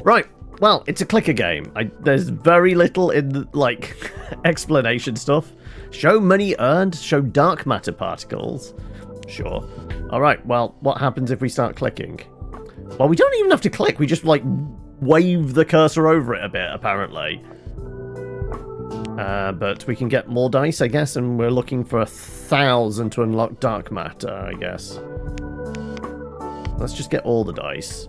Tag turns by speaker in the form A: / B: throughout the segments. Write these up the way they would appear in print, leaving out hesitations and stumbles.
A: Right. Well, it's a clicker game. There's very little in the, like, explanation stuff. Show money earned. Show dark matter particles. Sure. All right. Well, what happens if we start clicking? Well, we don't even have to click. We just, like, wave the cursor over it a bit, apparently. But we can get more dice, I guess, and we're looking for 1,000 to unlock dark matter, I guess. Let's just get all the dice.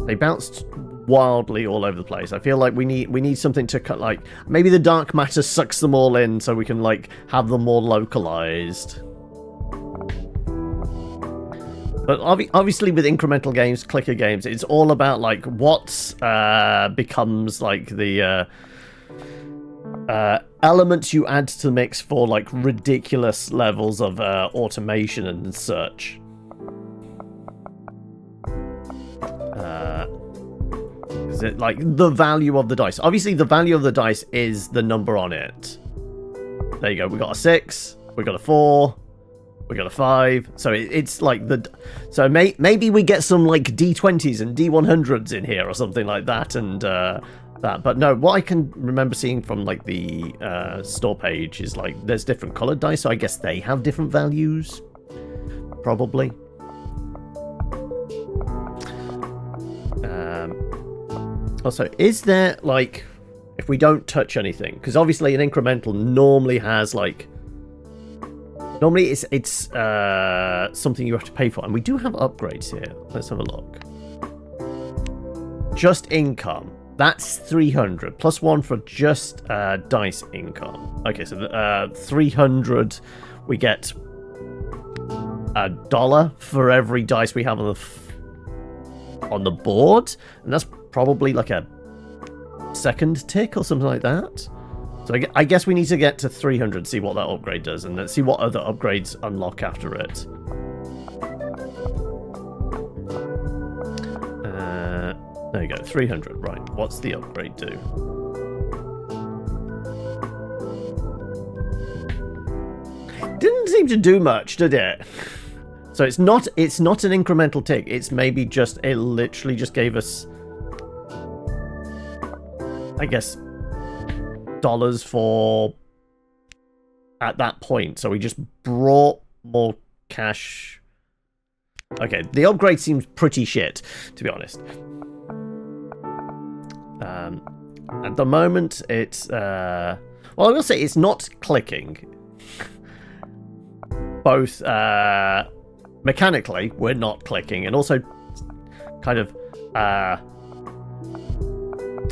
A: They bounced wildly all over the place. I feel like we need something to cut, like, maybe the dark matter sucks them all in so we can, like, have them more localized. But obviously with incremental games, clicker games, it's all about, like, what becomes, like, the elements you add to the mix for, like, ridiculous levels of automation and such. Is it, like, the value of the dice? Obviously, the value of the dice is the number on it. There you go. We got a 6. We got a 4. We got a 5, so it's like the... So maybe we get some, like, D20s and D100s in here or something like that, and that. But no, what I can remember seeing from, like, the store page is, like, there's different colored dice, so I guess they have different values. Probably. Also, is there, like... If we don't touch anything... Because obviously an incremental normally has, like... Normally, it's something you have to pay for. And we do have upgrades here. Let's have a look. Just income. That's 300. Plus 1 for just dice income. Okay, so 300. We get $1 for every dice we have on the board. And that's probably like a second tick or something like that. So I guess we need to get to 300, see what that upgrade does, and then see what other upgrades unlock after it. There you go, 300. Right, what's the upgrade do? Didn't seem to do much, did it? So it's not an incremental tick. It's maybe just, it literally just gave us, I guess, dollars for at that point. So we just brought more cash. Okay, the upgrade seems pretty shit, to be honest. At the moment, it's well, I will say it's not clicking. Both mechanically, we're not clicking, and also kind of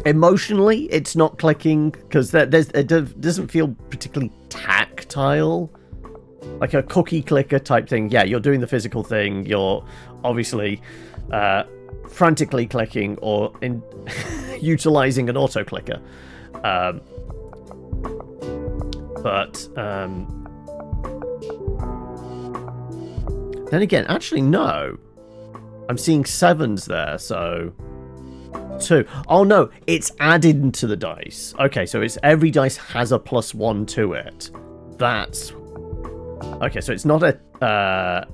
A: emotionally, it's not clicking because it doesn't feel particularly tactile, like a cookie clicker type thing. Yeah, you're doing the physical thing. You're obviously frantically clicking or utilizing an auto clicker. But then again, actually no, I'm seeing 7s there, so 2. Oh no, it's added to the dice. Okay, so it's every dice has a +1 to it. That's okay. So it's not a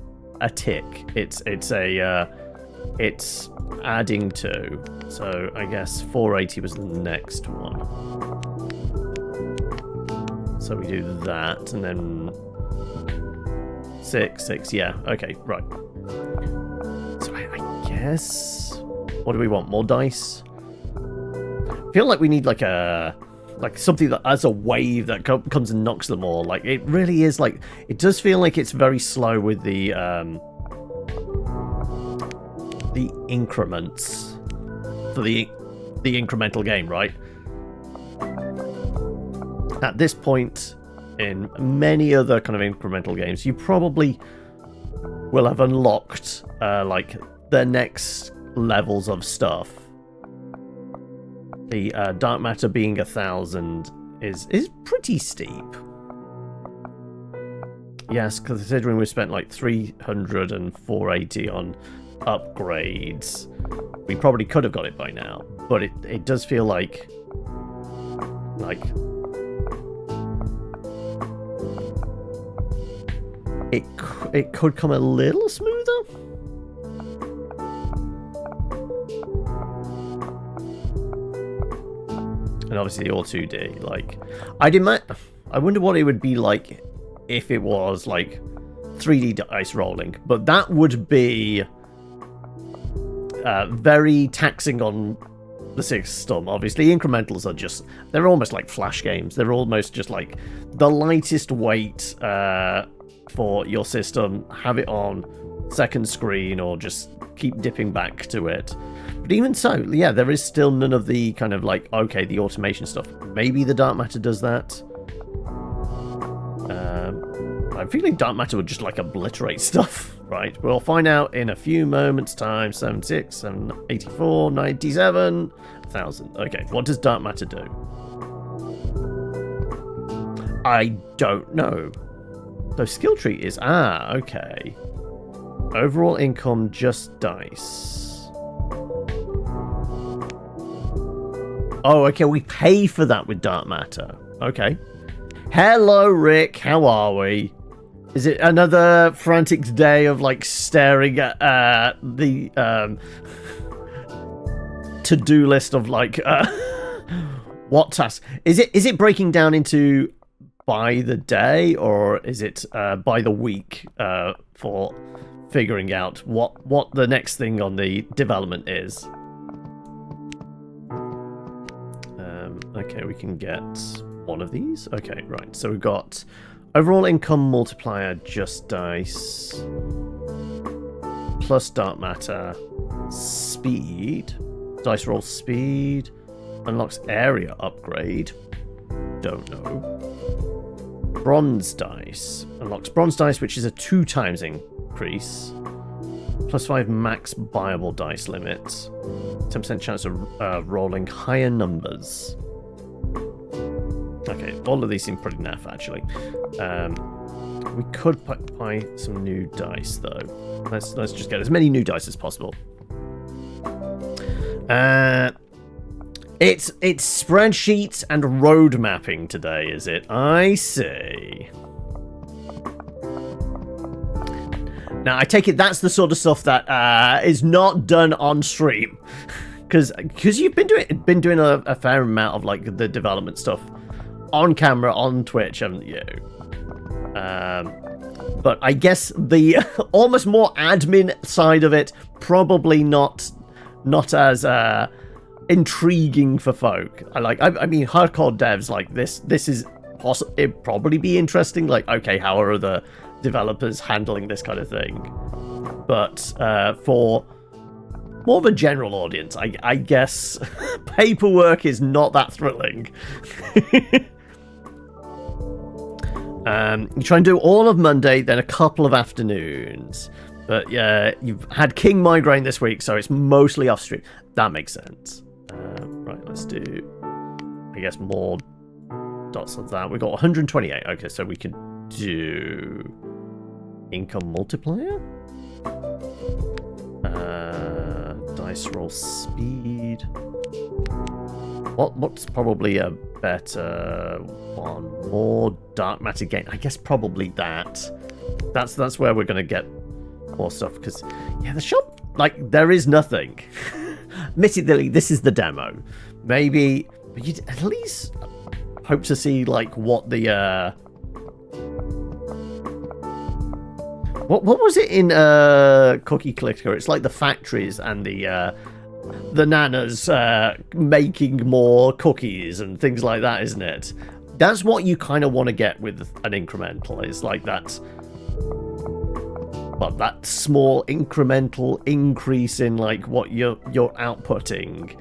A: tick. It's adding to. So I guess 480 was the next one. So we do that, and then 6. Yeah. Okay. Right. So I guess. What do we want? More dice? I feel like we need like something that as a wave that comes and knocks them all. Like it really is like it does feel like it's very slow with the increments for the incremental game, right? At this point in many other kind of incremental games, you probably will have unlocked like the next levels of stuff. The dark matter being 1,000 is pretty steep. Yes, considering we spent like 300 and 480 on upgrades, we probably could have got it by now. But it does feel like it could come a little smoother. And obviously all 2D. Like, I wonder what it would be like if it was like 3D dice rolling, but that would be very taxing on the system. Obviously, incrementals are just, they're almost like flash games. They're almost just like the lightest weight for your system. Have it on second screen or just keep dipping back to it. But even so, yeah, there is still none of the kind of like, okay, the automation stuff. Maybe the dark matter does that. I'm feeling dark matter would just like obliterate stuff, right? We'll find out in a few moments' time. 76, 784, 97, 1000. Okay, what does dark matter do? I don't know. So skill tree is, okay. Overall income, just dice. Oh, okay, we pay for that with dark matter. Okay. Hello, Rick. How are we? Is it another frantic day of like staring at the to-do list of like what tasks? Is it breaking down into by the day, or is it by the week for figuring out what the next thing on the development is? Okay, we can get one of these. Okay, right. So we've got overall income multiplier, just dice, plus dark matter, speed, dice roll speed, unlocks area upgrade. Don't know. Bronze dice unlocks bronze dice, which is a 2 times increase. Plus 5 max buyable dice limit. 10% chance of rolling higher numbers. Okay, all of these seem pretty naff, actually. We could buy some new dice, though. Let's just get as many new dice as possible. It's spreadsheets and road mapping today, is it? I see. Now, I take it that's the sort of stuff that is not done on stream, because you've been doing a fair amount of like the development stuff on camera on Twitch, haven't you? But I guess the almost more admin side of it probably not as intriguing for folk. I mean, hardcore devs like this is it'd probably be interesting. Like, okay, how are the developers handling this kind of thing? But for more of a general audience, I guess paperwork is not that thrilling. You try and do all of Monday, then a couple of afternoons. But yeah, you've had King Migraine this week, so it's mostly off stream. That makes sense. Right, let's do, I guess, more dots of that. We've got 128. Okay, so we could do income multiplier. Dice roll speed. What's probably a better one? More dark matter gain. I guess probably that. That's where we're gonna get more stuff, because yeah, the shop, like, there is nothing. Admittedly, this is the demo. Maybe you'd at least hope to see like what the what was it in Cookie Clicker? It's like the factories and the nanas making more cookies and things like that, isn't it? That's what you kind of want to get with an incremental. It's like that, well, that small incremental increase in like what you're outputting,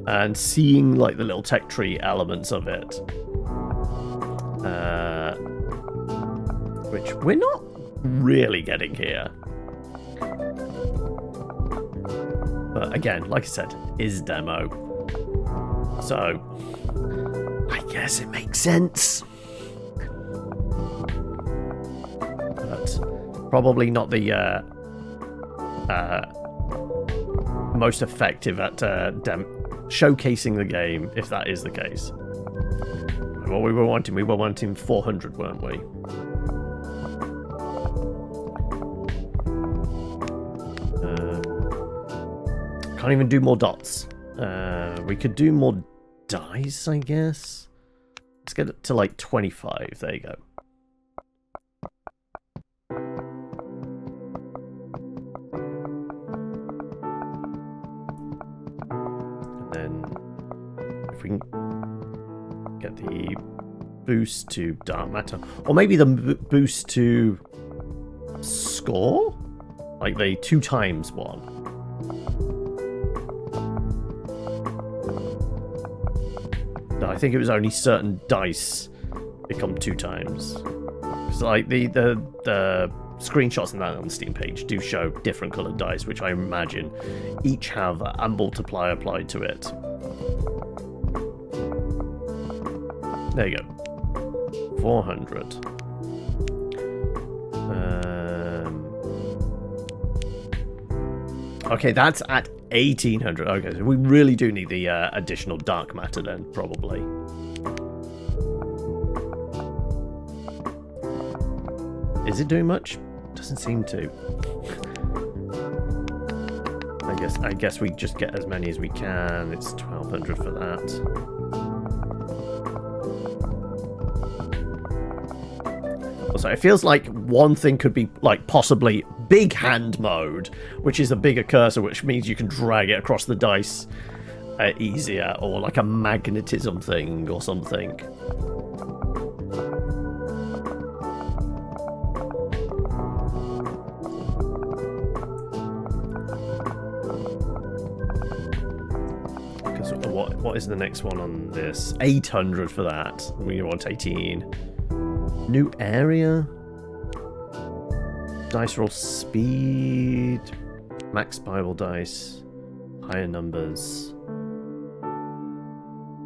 A: and seeing like the little tech tree elements of it, which we're not really getting here. But again, like I said, is demo, so I guess it makes sense. But probably not the most effective at showcasing the game, if that is the case. What we were wanting 400, weren't we? Can't even do more dots. We could do more dice, I guess. Let's get it to like 25. There you go. And then if we can get the boost to dark matter, or maybe the boost to score, like the 2 times one. No, I think it was only certain dice become 2 times. Because like the screenshots and that on the Steam page do show different coloured dice, which I imagine each have a multiplier applied to it. There you go. 400. Okay, that's at 1800. Okay, so we really do need the additional dark matter then, probably. Is it doing much? Doesn't seem to. I guess we just get as many as we can. It's 1200 for that. Also, it feels like one thing could be like possibly big hand mode, which is a bigger cursor, which means you can drag it across the dice easier, or like a magnetism thing or something. Because what is the next one on this? 800 for that. We want 18. New area, dice roll speed, max Bible dice, higher numbers,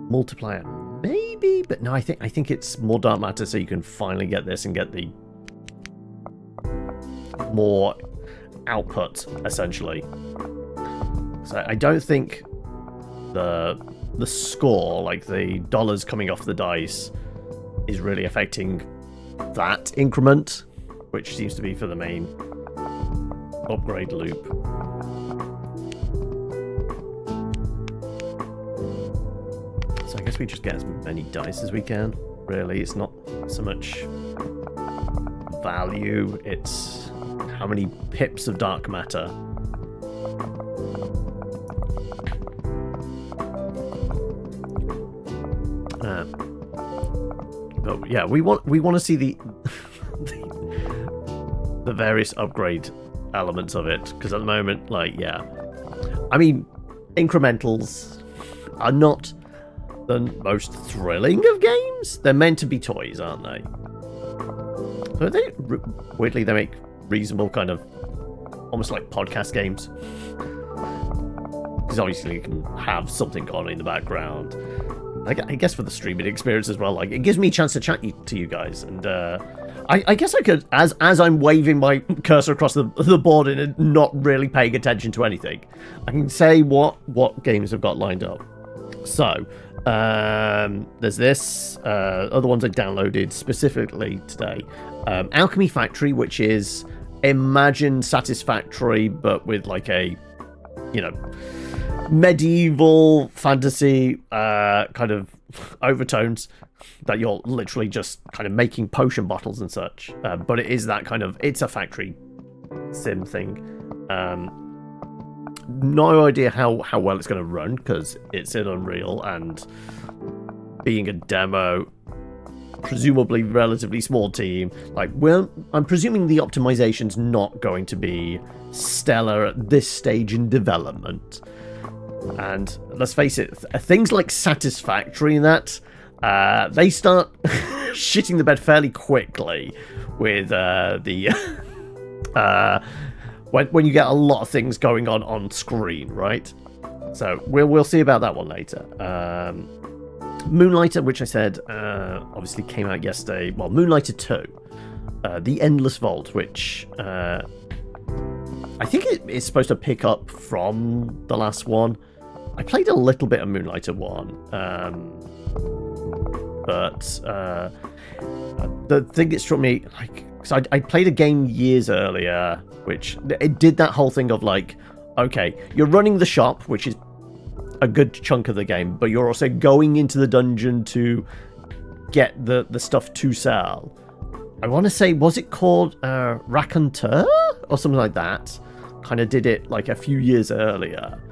A: multiplier maybe, but no, I think it's more dark matter, so you can finally get this and get the more output essentially. So I don't think the score, like the dollars coming off the dice, is really affecting that increment, which seems to be for the main upgrade loop. So I guess we just get as many dice as we can, really. It's not so much value, it's how many pips of dark matter. But yeah, we want to see the various upgrade elements of it, because at the moment, like, yeah, I mean, incrementals are not the most thrilling of games. They're meant to be toys, aren't they? So weirdly, they make reasonable kind of almost like podcast games, because obviously you can have something on in the background. I guess for the streaming experience as well, like, it gives me a chance to chat to you guys, and I guess I could, as I'm waving my cursor across the board and not really paying attention to anything, I can say what games I've got lined up. So there's this, other ones I downloaded specifically today, Alchemy Factory, which is Imagine Satisfactory, but with like a, you know, medieval fantasy kind of overtones, that you're literally just kind of making potion bottles and such, but it is that kind of, it's a factory sim thing. No idea how well it's going to run, because it's in Unreal, and being a demo, presumably relatively small team, like, well, I'm presuming the optimization's not going to be stellar at this stage in development. And let's face it, things like Satisfactory and that, they start shitting the bed fairly quickly with when you get a lot of things going on screen, right? So we'll see about that one later. Moonlighter, which I said obviously came out yesterday. Well, Moonlighter 2, The Endless Vault, which I think it's supposed to pick up from the last one. I played a little bit of Moonlighter 1, but the thing that struck me, like, because I played a game years earlier, which it did that whole thing of like, okay, you're running the shop, which is a good chunk of the game, but you're also going into the dungeon to get the stuff to sell. I want to say, was it called Raconteur or something like that? Kind of did it like a few years earlier.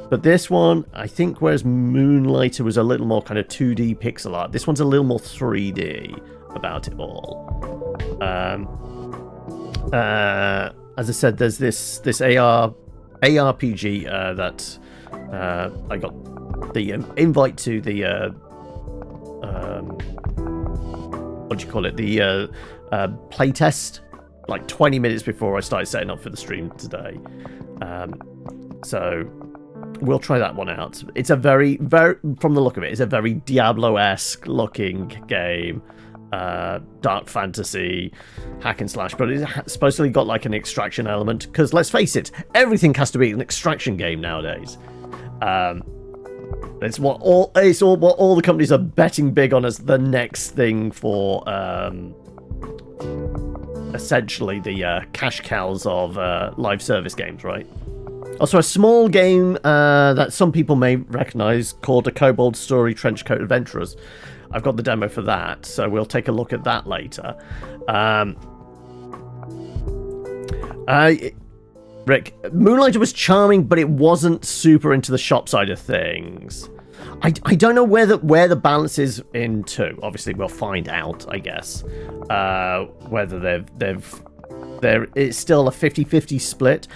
A: But this one, I think, whereas Moonlighter was a little more kind of 2D pixel art, this one's a little more 3D about it all. As I said, there's this ARPG that I got the invite to the what do you call it? The playtest, like 20 minutes before I started setting up for the stream today. So we'll try that one out. It's a very, from the look of it, it's a very Diablo-esque looking game. Dark fantasy, hack and slash, but it's supposedly got like an extraction element, because let's face it, everything has to be an extraction game nowadays. It's what all the companies are betting big on as the next thing for essentially the cash cows of live service games, right? Also, a small game that some people may recognize called A Kobold Story Trenchcoat Adventurers. I've got the demo for that, so we'll take a look at that later. Rick, Moonlighter was charming, but it wasn't super into the shop side of things. I don't know where the balance is in 2. Obviously, we'll find out, I guess. Whether it's still a 50-50 split.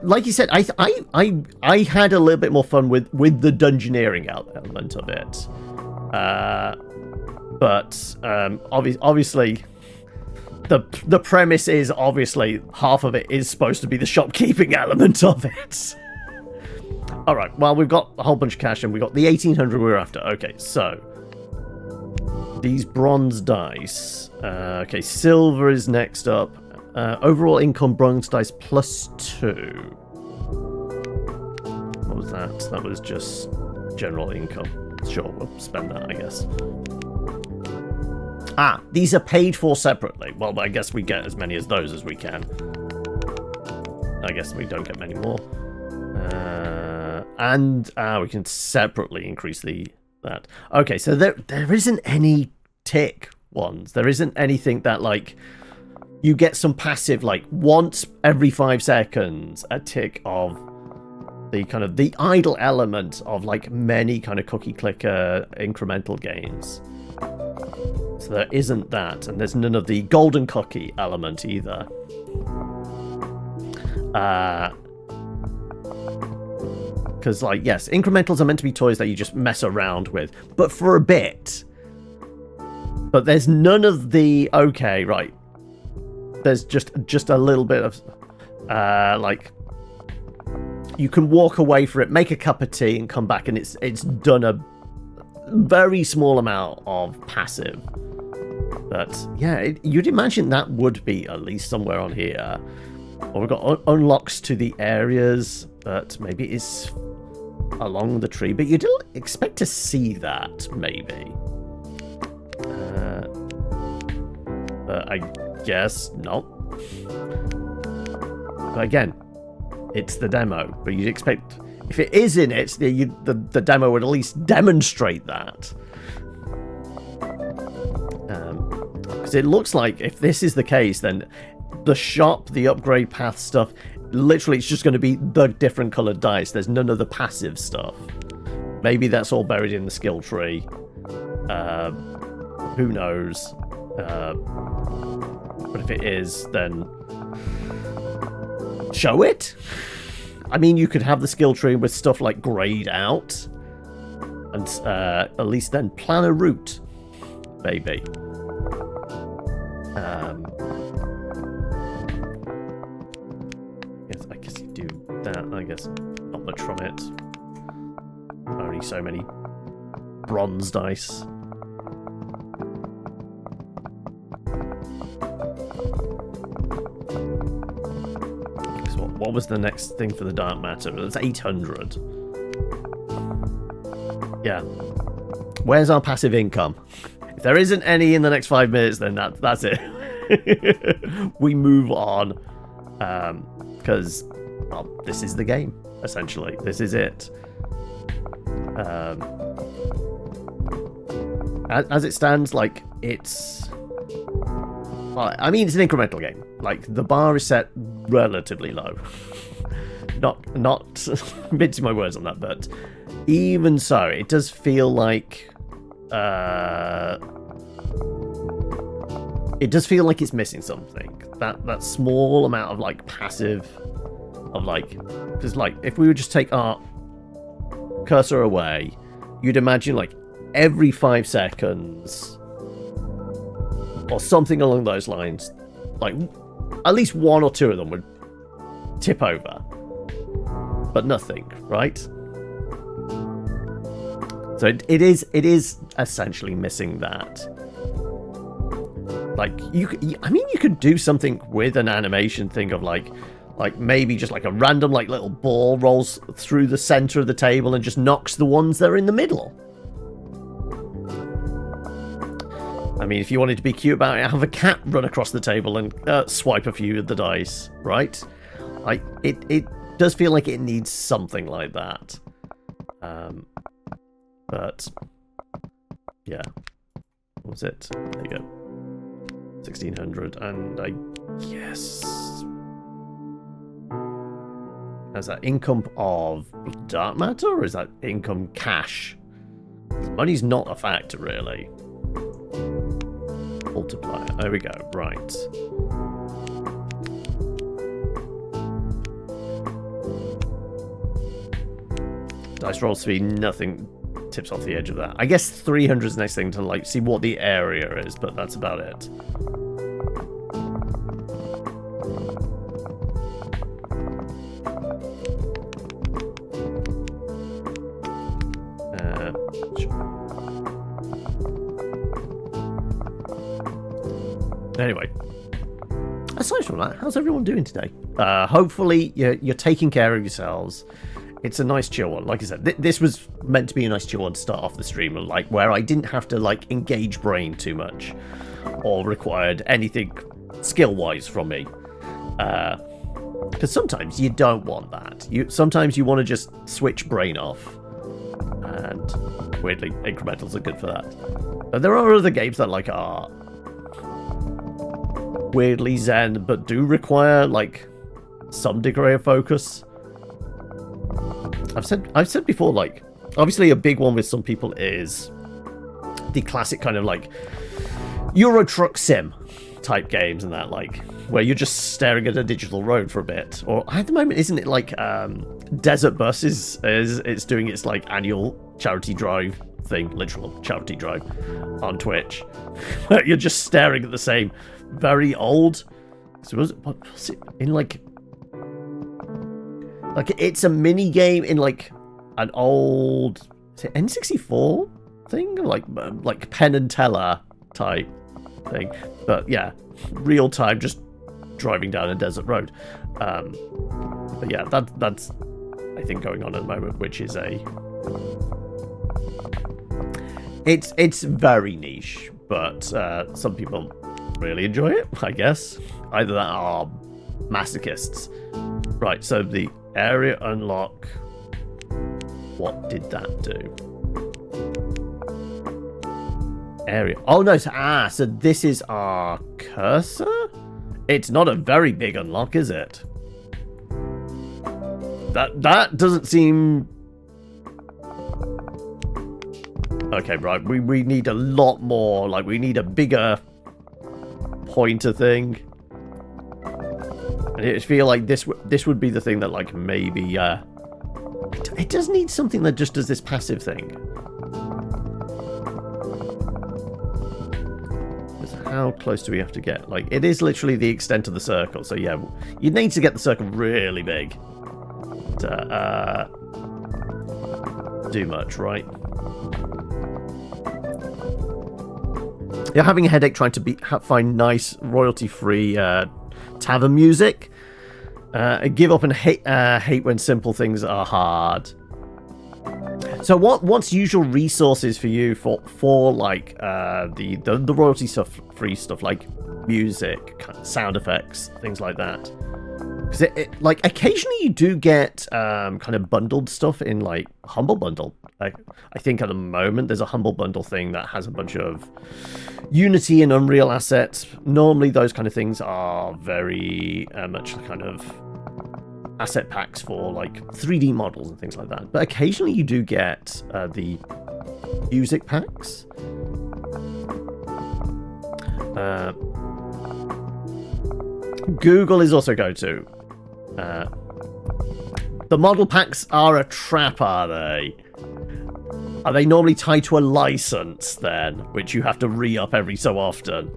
A: Like you said, I had a little bit more fun with the dungeoneering element of it. But obviously, the premise is obviously half of it is supposed to be the shopkeeping element of it. All right, well, we've got a whole bunch of cash and we got the 1800 we were after. Okay, so these bronze dice. Okay, silver is next up. Overall income bronze dice +2. What was that? That was just general income. Sure, we'll spend that, I guess. These are paid for separately. Well, I guess we get as many as those as we can. I guess we don't get many more. And we can separately increase that. Okay, so there isn't any tick ones. There isn't anything that, like, you get some passive, like, once every 5 seconds, a tick of the kind of the idle element of, like, many kind of cookie clicker incremental games. So there isn't that, and there's none of the golden cookie element either. Because, like, yes, incrementals are meant to be toys that you just mess around with, but for a bit. But there's none of the, okay, right. There's just a little bit of, like, you can walk away for it, make a cup of tea, and come back, and it's done a very small amount of passive. But yeah, you'd imagine that would be at least somewhere on here. Or we've got unlocks to the areas, but maybe it's along the tree. But you don't expect to see that, maybe. But I guess not. But again, it's the demo. But you'd expect, if it is in it, the demo would at least demonstrate that. Because it looks like if this is the case, then the shop, the upgrade path stuff, literally it's just going to be the different coloured dice. There's none of the passive stuff. Maybe that's all buried in the skill tree. Who knows? But if it is, then show it. I mean, you could have the skill tree with stuff like grayed out, and at least then plan a route, maybe. Yes, I guess you do that. I guess not much from it. Only so many bronze dice. So what was the next thing for the dark matter? That's 800. Yeah. Where's our passive income? If there isn't any in the next 5 minutes, then that's it. We move on. Because, well, this is the game, essentially. This is it. As it stands, like, it's... I mean, it's an incremental game. Like, the bar is set relatively low. not mincing my words on that, but even so, it does feel like... it does feel like it's missing something. That small amount of, like, passive... Of, like... Because, like, if we would just take our cursor away, you'd imagine, like, every 5 seconds... or something along those lines, like, at least 1 or 2 of them would tip over. But nothing, right? So it is essentially missing that. Like, I mean, you could do something with an animation thing of, like maybe just like a random, like, little ball rolls through the center of the table and just knocks the ones that are in the middle. I mean, if you wanted to be cute about it, have a cat run across the table and swipe a few of the dice, right? Like, it does feel like it needs something like that. But, yeah. What was it? There you go. 1600, and I guess... Is that income of dark matter, or is that income cash? Money's not a factor, really. Multiplier. There we go. Right. Dice roll speed, nothing tips off the edge of that. I guess 300 is the next thing to, like, see what the area is, but that's about it. Anyway, aside from that, how's everyone doing today? Hopefully you're taking care of yourselves. It's a nice chill one. Like I said, this was meant to be a nice chill one to start off the stream, like, where I didn't have to, like, engage brain too much or required anything skill-wise from me. Because sometimes you don't want that. Sometimes you want to just switch brain off. And weirdly, incrementals are good for that. But there are other games that, like, are weirdly zen, but do require, like, some degree of focus. I've said before, like, obviously a big one with some people is the classic kind of, like, Euro Truck Sim type games and that, like, where you're just staring at a digital road for a bit. Or at the moment, isn't it like Desert Bus is it's doing its, like, annual charity drive thing, literal charity drive on Twitch, where you're just staring at the same very old. So was it in, like it's a mini game in, like, an old, is it N64 thing, like Penn and Teller type thing, but yeah, real time, just driving down a desert road. But yeah, that's I think going on at the moment, which is it's very niche, but some people really enjoy it, I guess. Either that or masochists. Right, so the area unlock, what did that do? Area, oh no, so this is our cursor? It's not a very big unlock, is it? That doesn't seem... Okay, right, we need a lot more, like, we need a bigger pointer thing. And it feel like this would be the thing that, like, maybe it does need something that just does this passive thing. How close do we have to get? Like, it is literally the extent of the circle, so yeah, you need to get the circle really big to do much, right? You're having a headache trying to find nice royalty-free tavern music. Give up and hate when simple things are hard. So what's usual resources for you for like the royalty stuff, free stuff, like music, sound effects, things like that? Because it like occasionally you do get kind of bundled stuff in, like, Humble Bundle. I think at the moment there's a Humble Bundle thing that has a bunch of Unity and Unreal assets. Normally those kind of things are very much kind of asset packs for like 3D models and things like that. But occasionally you do get the music packs. Google is also go-to. The model packs are a trap, are they? Are they normally tied to a license then, which you have to re-up every so often?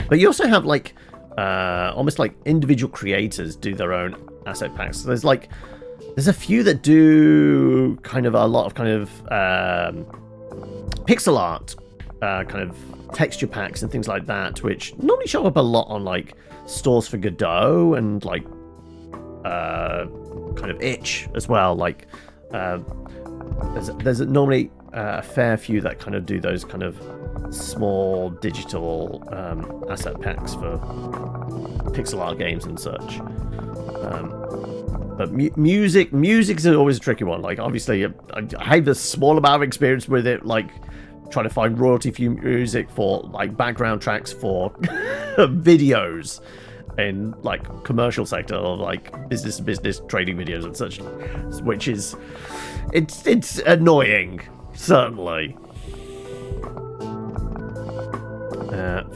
A: But you also have like almost like individual creators do their own asset packs. So there's a few that do kind of a lot of kind of pixel art kind of texture packs and things like that, which normally show up a lot on like stores for Godot and like kind of itch as well. Like there's normally a fair few that kind of do those kind of small digital asset packs for pixel art games and such. But music's always a tricky one. Like obviously I have a small amount of experience with it, like trying to find royalty-free music for like background tracks for videos in like commercial sector or like business to business trading videos and such, which is it's annoying, certainly.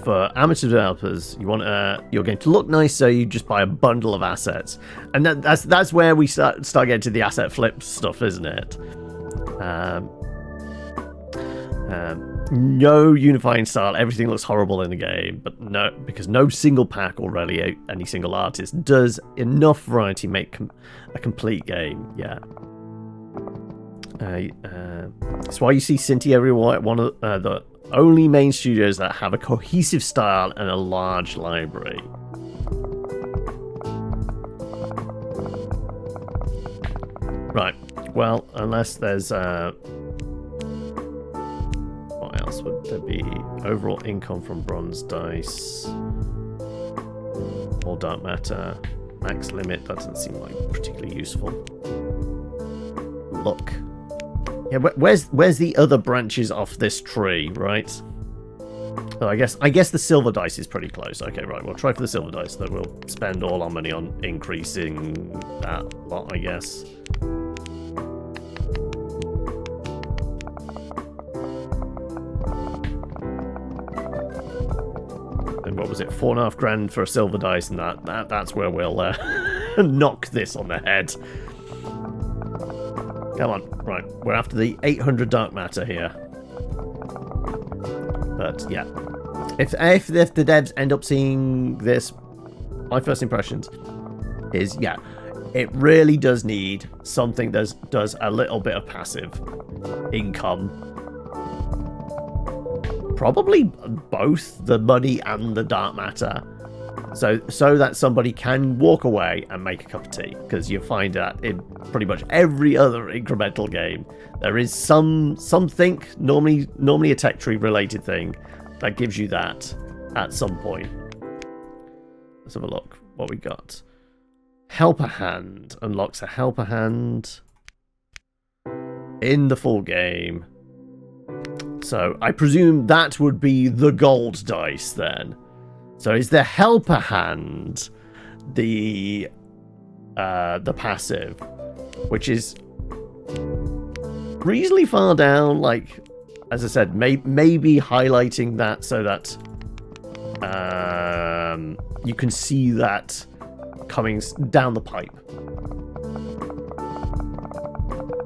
A: For amateur developers, you want your game to look nice, so you just buy a bundle of assets, and that's where we start getting to the asset flip stuff, isn't it? No unifying style, everything looks horrible in the game, but no, because no single pack or really any single artist does enough variety make a complete game. Yeah. That's why you see Cinti everywhere, one of the only main studios that have a cohesive style and a large library. Right, well, unless there's what else would there be? Overall income from bronze dice or dark matter. Max limit, that doesn't seem like particularly useful. Look. Yeah, where's the other branches off this tree, right? So I guess the silver dice is pretty close. Okay, right, we'll try for the silver dice, though we'll spend all our money on increasing that lot, I guess. And what was it, $4.5 for a silver dice, and that's where we'll knock this on the head. Come on, right, we're after the 800 dark matter here. But yeah, if the devs end up seeing this, my first impressions is, yeah, it really does need something that does a little bit of passive income. Probably both the money and the dark matter. So that somebody can walk away and make a cup of tea, because you find that in pretty much every other incremental game there is something, normally a tech tree related thing, that gives you that at some point. Let's have a look what we got. Helper hand unlocks a helper hand in the full game, so I presume that would be the gold dice then. So is the helper hand the passive, which is reasonably far down, like, as I said, maybe highlighting that so that you can see that coming down the pipe.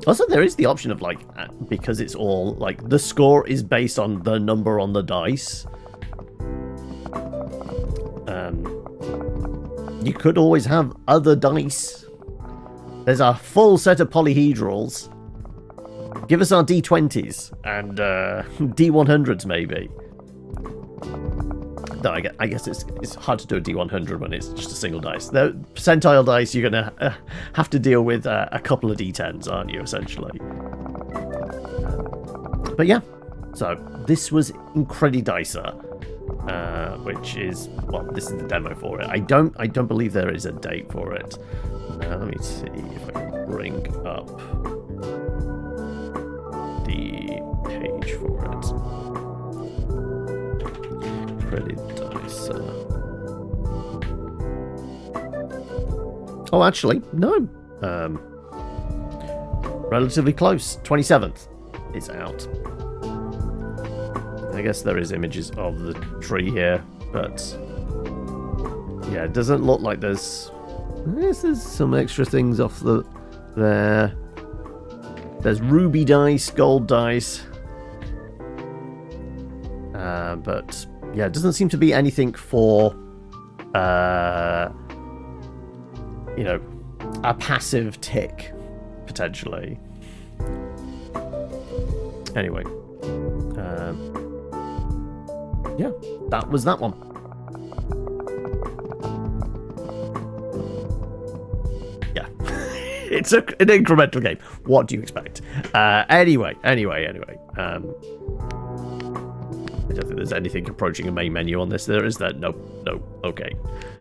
A: Also, there is the option of, like, because it's all, like, the score is based on the number on the dice. You could always have other dice. There's a full set of polyhedrals. Give us our D20s and D100s maybe. Though I guess it's hard to do a D100 when it's just a single dice. The percentile dice, you're going to have to deal with a couple of D10s, aren't you, essentially? But yeah, so this was Incredicer. Which is, well, this is the demo for it. I don't believe there is a date for it. Let me see if I can bring up the page for it. Incredicer. Oh, actually, no. Relatively close. 27th is out. I guess there is images of the tree here, but yeah, it doesn't look like there's some extra things off there. There's ruby dice, gold dice, but yeah, it doesn't seem to be anything for you know, a passive tick potentially. Anyway, yeah, that was that one. Yeah, it's an incremental game. What do you expect? Anyway. I don't think there's anything approaching a main menu on this. There is that? Nope. Okay.